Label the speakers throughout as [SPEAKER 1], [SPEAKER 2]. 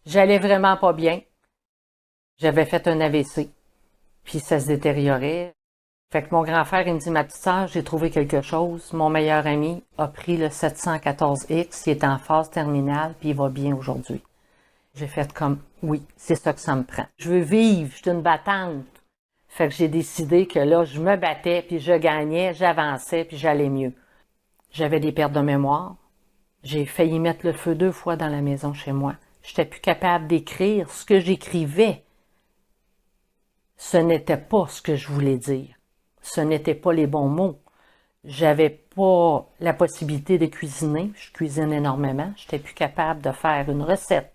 [SPEAKER 1] J'allais vraiment pas bien. J'avais fait un AVC, puis ça se détériorait. Fait que mon grand frère, il me dit, ma petite sœur, j'ai trouvé quelque chose. Mon meilleur ami a pris le 714X, il est en phase terminale, puis il va bien aujourd'hui. J'ai fait comme, oui, c'est ça que ça me prend. Je veux vivre, je suis une battante. Fait que j'ai décidé que là, je me battais, puis je gagnais, j'avançais, puis j'allais mieux. J'avais des pertes de mémoire. J'ai failli mettre le feu 2 fois dans la maison chez moi. J'étais plus capable d'écrire ce que j'écrivais. Ce n'était pas ce que je voulais dire. Ce n'étaient pas les bons mots. J'avais pas la possibilité de cuisiner. Je cuisine énormément. J'étais plus capable de faire une recette.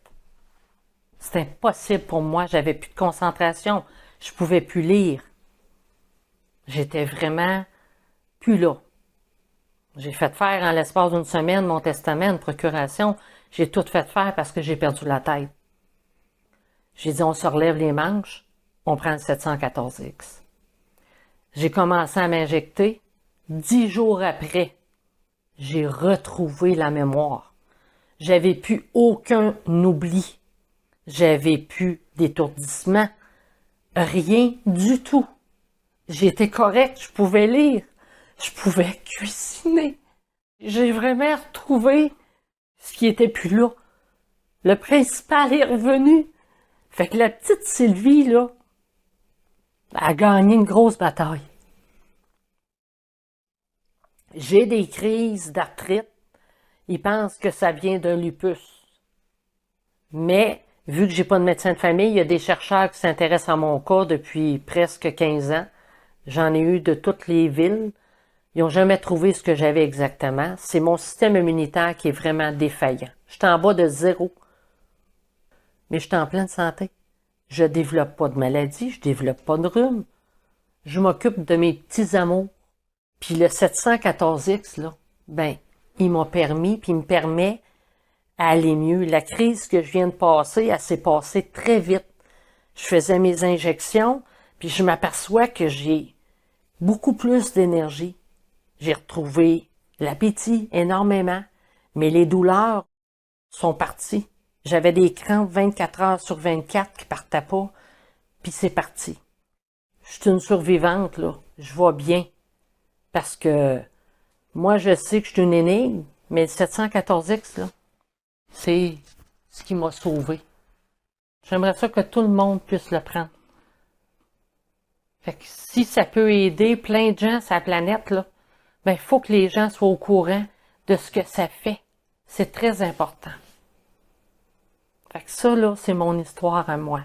[SPEAKER 1] C'était impossible pour moi. J'avais plus de concentration. Je pouvais plus lire. J'étais vraiment plus là. J'ai fait faire en l'espace d'une semaine mon testament, une procuration. J'ai tout fait faire parce que j'ai perdu la tête. J'ai dit, on se relève les manches, on prend le 714X. J'ai commencé à m'injecter. 10 jours après, j'ai retrouvé la mémoire. J'avais plus aucun oubli. J'avais plus d'étourdissement. Rien du tout. J'étais correcte, je pouvais lire. Je pouvais cuisiner. J'ai vraiment retrouvé ce qui était plus là. Le principal est revenu. Fait que la petite Sylvie, là, a gagné une grosse bataille. J'ai des crises d'arthrite. Ils pensent que ça vient d'un lupus. Mais, vu que j'ai pas de médecin de famille, il y a des chercheurs qui s'intéressent à mon cas depuis presque 15 ans. J'en ai eu de toutes les villes. Ils n'ont jamais trouvé ce que j'avais exactement. C'est mon système immunitaire qui est vraiment défaillant. Je suis en bas de 0. Mais je suis en pleine santé. Je développe pas de maladie, je développe pas de rhume. Je m'occupe de mes petits amours. Puis le 714X, là, ben, il m'a permis, puis il me permet à aller mieux. La crise que je viens de passer, elle s'est passée très vite. Je faisais mes injections, puis je m'aperçois que j'ai beaucoup plus d'énergie. J'ai retrouvé l'appétit énormément, mais les douleurs sont parties. J'avais des crampes 24 heures sur 24 qui partaient pas, puis c'est parti. Je suis une survivante, là. Je vais bien. Parce que moi, je sais que je suis une énigme, mais le 714X, là, c'est ce qui m'a sauvé. J'aimerais ça que tout le monde puisse le prendre. Fait que si ça peut aider plein de gens sur la planète, là, ben, il faut que les gens soient au courant de ce que ça fait. C'est très important. Fait que ça, là, c'est mon histoire à moi.